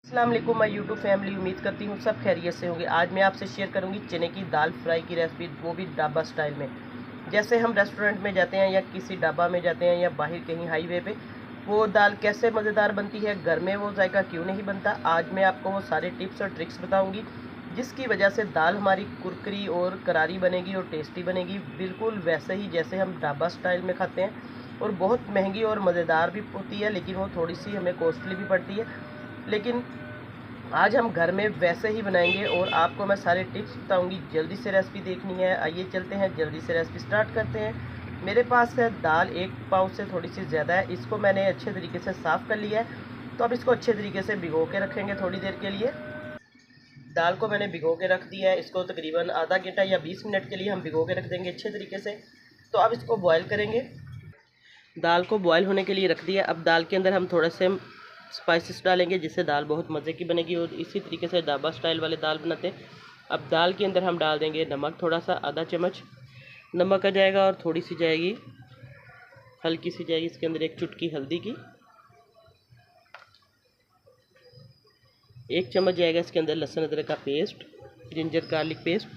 अस्सलाम वालेकुम my YouTube family. उम्मीद करती हूँ सब खैरियत से होंगे। आज मैं आपसे शेयर करूँगी चने की दाल फ्राई की रेसिपी, वो भी ढाबा स्टाइल में। जैसे हम रेस्टोरेंट में जाते हैं या किसी ढाबा में जाते हैं या बाहर कहीं हाईवे पे, वो दाल कैसे मज़ेदार बनती है, घर में वो जायका क्यों नहीं बनता। आज मैं आपको वो सारे टिप्स और ट्रिक्स बताऊँगी जिसकी वजह से दाल हमारी कुरकुरी और करारी बनेगी और टेस्टी बनेगी, बिल्कुल वैसे ही जैसे हम ढाबा स्टाइल में खाते हैं। और बहुत महंगी और मज़ेदार भी होती है, लेकिन वो थोड़ी सी हमें कॉस्टली भी पड़ती है। लेकिन आज हम घर में वैसे ही बनाएंगे और आपको मैं सारे टिप्स बताऊंगी। जल्दी से रेसिपी देखनी है, आइए चलते हैं, जल्दी से रेसिपी स्टार्ट करते हैं। मेरे पास है दाल, 1 पाव से थोड़ी सी ज़्यादा है। इसको मैंने अच्छे तरीके से साफ़ कर लिया है। तो अब इसको अच्छे तरीके से भिगो के रखेंगे थोड़ी देर के लिए। दाल को मैंने भिगो के रख दिया है। इसको तकरीबन आधा घंटा या 20 मिनट के लिए हम भिगो के रख देंगे अच्छे तरीके से। तो अब इसको बॉयल करेंगे। दाल को बॉयल होने के लिए रख दिया। अब दाल के अंदर हम थोड़े से स्पाइसेस डालेंगे जिससे दाल बहुत मज़े की बनेगी और इसी तरीके से ढाबा स्टाइल वाले दाल बनाते हैं। अब दाल के अंदर हम डाल देंगे नमक, थोड़ा सा आधा चम्मच नमक आ जाएगा और थोड़ी सी जाएगी, हल्की सी जाएगी इसके अंदर 1 चुटकी हल्दी की। 1 चम्मच जाएगा इसके अंदर लहसुन अदरक का पेस्ट, जिंजर गार्लिक पेस्ट।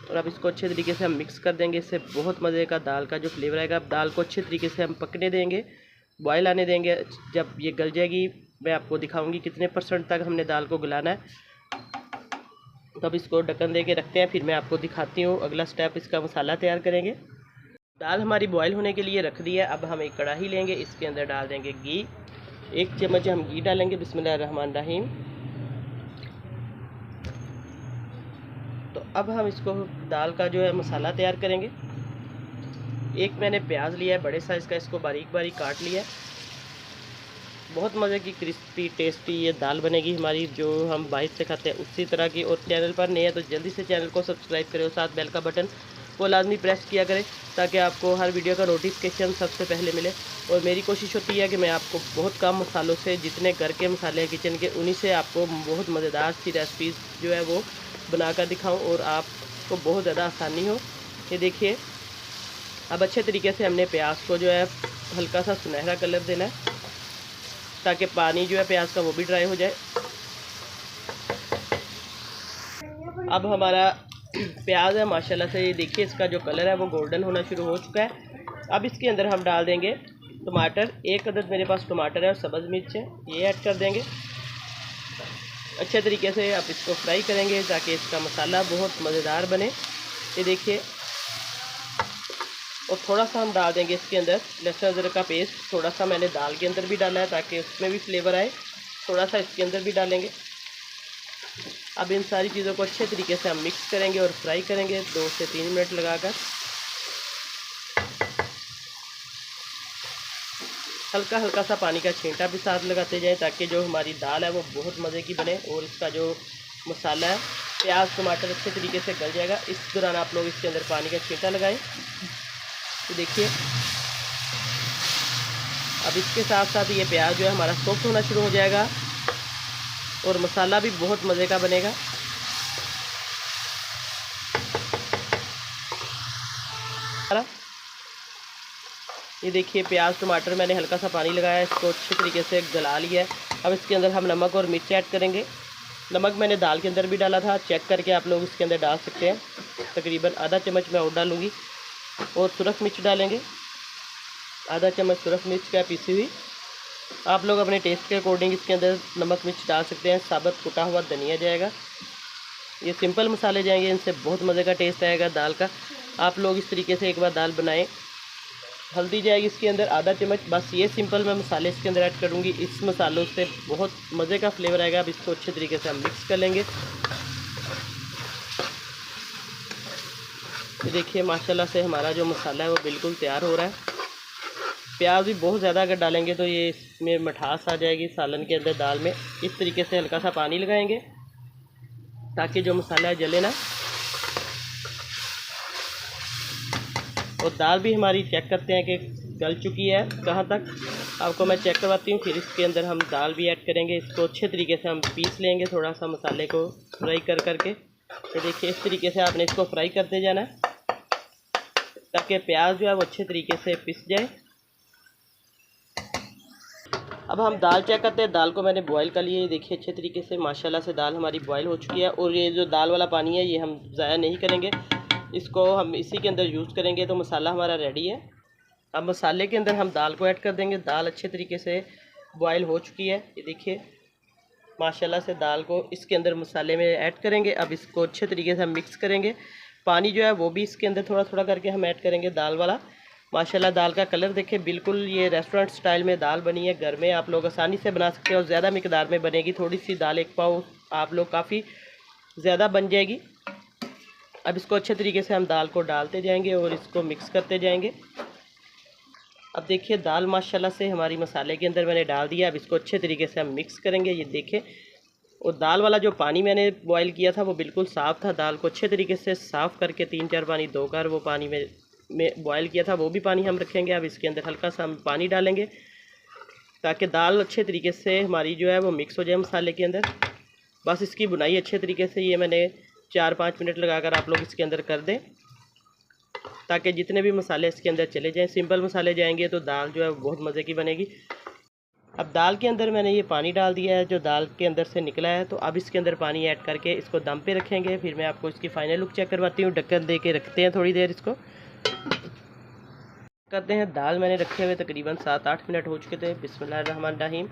और अब इसको अच्छे तरीके से हम मिक्स कर देंगे। इससे बहुत मज़े का दाल का जो फ्लेवर आएगा। अब दाल को अच्छे तरीके से हम पकने देंगे, बॉयल आने देंगे। जब ये गल जाएगी मैं आपको दिखाऊंगी कितने % तक हमने दाल को गलाना है। तब इसको ढक्कन दे के रखते हैं, फिर मैं आपको दिखाती हूँ अगला स्टेप। इसका मसाला तैयार करेंगे। दाल हमारी बॉयल होने के लिए रख दी है। अब हम एक कढ़ाई लेंगे, इसके अंदर डाल देंगे घी। 1 चम्मच हम घी डालेंगे। बिस्मिल्लाहिर्रहमानिर्रहीम। तो अब हम इसको दाल का जो है मसाला तैयार करेंगे। एक मैंने प्याज लिया है बड़े साइज़ का, इसको बारीक बारीक काट लिया है। बहुत मज़े की क्रिस्पी टेस्टी ये दाल बनेगी हमारी, जो हम बाहर से खाते हैं उसी तरह की। और चैनल पर नए हैं तो जल्दी से चैनल को सब्सक्राइब करें और साथ बेल का बटन वो लाजमी प्रेस किया करें ताकि आपको हर वीडियो का नोटिफिकेशन सबसे पहले मिले। और मेरी कोशिश होती है कि मैं आपको बहुत कम मसालों से, जितने घर के मसाले हैं किचन के, उन्हीं से आपको बहुत मज़ेदार सी रेसिपीज़ जो है वो बनाकर दिखाऊं और आपको बहुत ज़्यादा आसानी हो। ये देखिए, अब अच्छे तरीके से हमने प्याज को जो है हल्का सा सुनहरा कलर देना है ताकि पानी जो है प्याज का वो भी ड्राई हो जाए। अब हमारा प्याज है माशाल्लाह से, ये देखिए इसका जो कलर है वो गोल्डन होना शुरू हो चुका है। अब इसके अंदर हम डाल देंगे टमाटर। 1 अदद मेरे पास टमाटर है और सब्ज़ मिर्च है, ये ऐड कर देंगे। अच्छे तरीके से अब इसको फ्राई करेंगे ताकि इसका मसाला बहुत मज़ेदार बने। ये देखिए, और थोड़ा सा हम डाल देंगे इसके अंदर लहसुन अदरक का पेस्ट। थोड़ा सा मैंने दाल के अंदर भी डाला है ताकि उसमें भी फ्लेवर आए, थोड़ा सा इसके अंदर भी डालेंगे। अब इन सारी चीज़ों को अच्छे तरीके से हम मिक्स करेंगे और फ्राई करेंगे 2 से 3 मिनट लगाकर। हल्का हल्का सा पानी का छींटा भी साथ लगाते जाएं ताकि जो हमारी दाल है वो बहुत मज़े की बने और इसका जो मसाला है, प्याज टमाटर अच्छे तरीके से गल जाएगा। इस दौरान आप लोग इसके अंदर पानी का छींटा लगाएं। तो देखिए, अब इसके साथ साथ ये प्याज जो है हमारा सॉफ्ट होना शुरू हो जाएगा और मसाला भी बहुत मज़े का बनेगा। ये देखिए, प्याज टमाटर मैंने हल्का सा पानी लगाया, इसको अच्छे तरीके से गला लिया है। अब इसके अंदर हम नमक और मिर्च ऐड करेंगे। नमक मैंने दाल के अंदर भी डाला था, चेक करके आप लोग इसके अंदर डाल सकते हैं। तकरीबन आधा चम्मच मैं और डालूँगी। और सुरख मिर्च डालेंगे, आधा चम्मच सुरख मिर्च का पीसी हुई। आप लोग अपने टेस्ट के अकॉर्डिंग इसके अंदर नमक मिर्च डाल सकते हैं। साबुत कुटा हुआ धनिया जाएगा। ये सिंपल मसाले जाएंगे, इनसे बहुत मज़े का टेस्ट आएगा दाल का। आप लोग इस तरीके से एक बार दाल बनाएं। हल्दी जाएगी इसके अंदर आधा चम्मच, बस ये सिंपल मैं मसाले इसके अंदर ऐड करूँगी। इस मसालों से बहुत मज़े का फ्लेवर आएगा। अब इसको अच्छे तरीके से हम मिक्स कर लेंगे। ये देखिए, माशाल्लाह से हमारा जो मसाला है वो बिल्कुल तैयार हो रहा है। प्याज भी बहुत ज़्यादा अगर डालेंगे तो ये इसमें मिठास आ जाएगी सालन के अंदर दाल में। इस तरीके से हल्का सा पानी लगाएंगे ताकि जो मसाला है जले ना। और दाल भी हमारी चेक करते हैं कि गल चुकी है कहाँ तक, आपको मैं चेक करवाती हूँ। फिर इसके अंदर हम दाल भी ऐड करेंगे। इसको अच्छे तरीके से हम पीस लेंगे, थोड़ा सा मसाले को फ्राई कर करके। तो देखिए, इस तरीके से आपने इसको फ्राई करते जाना है ताकि प्याज जो है वो अच्छे तरीके से पिस जाए। अब हम दाल चेक करते हैं। दाल को मैंने बॉईल कर लिया है, देखिए अच्छे तरीके से माशाल्लाह से दाल हमारी बॉईल हो चुकी है। और ये जो दाल वाला पानी है ये हम ज़ाया नहीं करेंगे, इसको हम इसी के अंदर यूज़ करेंगे। तो मसाला हमारा रेडी है। अब मसाले के अंदर हम दाल को ऐड कर देंगे। दाल अच्छे तरीके से बॉईल हो चुकी है, ये देखिए माशाल्लाह से दाल को इसके अंदर मसाले में ऐड करेंगे। अब इसको अच्छे तरीके से हम मिक्स करेंगे। पानी जो है वो भी इसके अंदर थोड़ा थोड़ा करके हम ऐड करेंगे दाल वाला। माशाल्लाह दाल का कलर देखिए, बिल्कुल ये रेस्टोरेंट स्टाइल में दाल बनी है। घर में आप लोग आसानी से बना सकते हैं और ज़्यादा मिकदार में बनेगी। थोड़ी सी दाल, एक पाव आप लोग काफ़ी ज़्यादा बन जाएगी। अब इसको अच्छे तरीके से हम दाल को डालते जाएंगे और इसको मिक्स करते जाएंगे। अब देखिए दाल माशाल्लाह से हमारी मसाले के अंदर मैंने डाल दिया। अब इसको अच्छे तरीके से हम मिक्स करेंगे, ये देखें। और दाल वाला जो पानी मैंने बॉईल किया था वो बिल्कुल साफ़ था। दाल को अच्छे तरीके से साफ़ करके 3-4 पानी धोकर वो पानी में बॉईल किया था, वो भी पानी हम रखेंगे। अब इसके अंदर हल्का सा हम पानी डालेंगे ताकि दाल अच्छे तरीके से हमारी जो है वो मिक्स हो जाए मसाले के अंदर। बस इसकी बुनाई अच्छे तरीके से ये मैंने 4-5 मिनट लगाकर आप लोग इसके अंदर कर दें ताकि जितने भी मसाले इसके अंदर चले जाएं। सिंपल मसाले जाएंगे तो दाल जो है बहुत मज़े की बनेगी। अब दाल के अंदर मैंने ये पानी डाल दिया है जो दाल के अंदर से निकला है। तो अब इसके अंदर पानी ऐड करके इसको दम पे रखेंगे। फिर मैं आपको इसकी फाइनल लुक चेक करवाती हूँ। ढक्कन दे के रखते हैं थोड़ी देर, इसको करते हैं। दाल मैंने रखे हुए तकरीबन 7-8 मिनट हो चुके थे। बिस्मिल्लाहिर्रहमानिर्रहीम।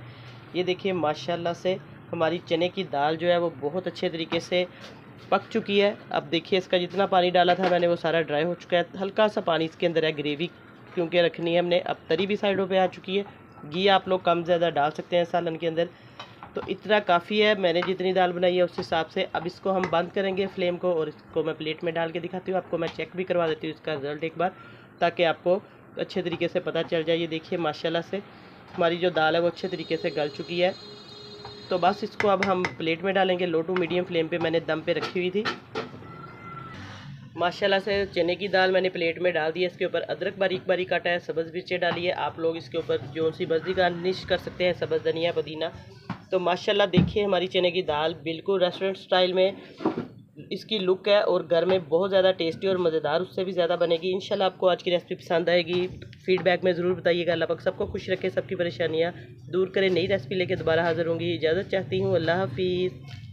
ये देखिए माशाल्लाह से हमारी चने की दाल जो है वो बहुत अच्छे तरीके से पक चुकी है। अब देखिए इसका जितना पानी डाला था मैंने वो सारा ड्राई हो चुका है। हल्का सा पानी इसके अंदर है, ग्रेवी क्योंकि रखनी है हमने। अब तरी भी साइडों पे आ चुकी है। घी आप लोग कम ज़्यादा डाल सकते हैं सालन के अंदर, तो इतना काफ़ी है। मैंने जितनी दाल बनाई है उस हिसाब से। अब इसको हम बंद करेंगे फ्लेम को और इसको मैं प्लेट में डाल के दिखाती हूँ आपको। मैं चेक भी करवा देती हूँ इसका रिज़ल्ट एक बार, ताकि आपको अच्छे तरीके से पता चल जाए। ये देखिए माशाल्लाह से हमारी जो दाल है वो अच्छे तरीके से गल चुकी है। तो बस इसको अब हम प्लेट में डालेंगे। लो टू मीडियम फ्लेम पे मैंने दम पे रखी हुई थी। माशाल्लाह से चने की दाल मैंने प्लेट में डाल दी है। इसके ऊपर अदरक बारीक बारीक काटा है, सब्ज़ मिर्चें डाली है। आप लोग इसके ऊपर जो सी मर्ज़ी गार्निश कर सकते हैं, सब्ज़ धनिया, पुदीना। तो माशाल्लाह देखिए हमारी चने की दाल बिल्कुल रेस्टोरेंट स्टाइल में इसकी लुक है और घर में बहुत ज़्यादा टेस्टी और मज़ेदार उससे भी ज़्यादा बनेगी। इंशाल्लाह आपको आज की रेसिपी पसंद आएगी। फीडबैक में ज़रूर बताइएगा। अल्लाह पाक सबको खुश रखे, सबकी परेशानियाँ दूर करे। नई रेसिपी लेके दोबारा हाज़िर होंगी। इजाज़त चाहती हूँ। अल्लाह हाफिज़।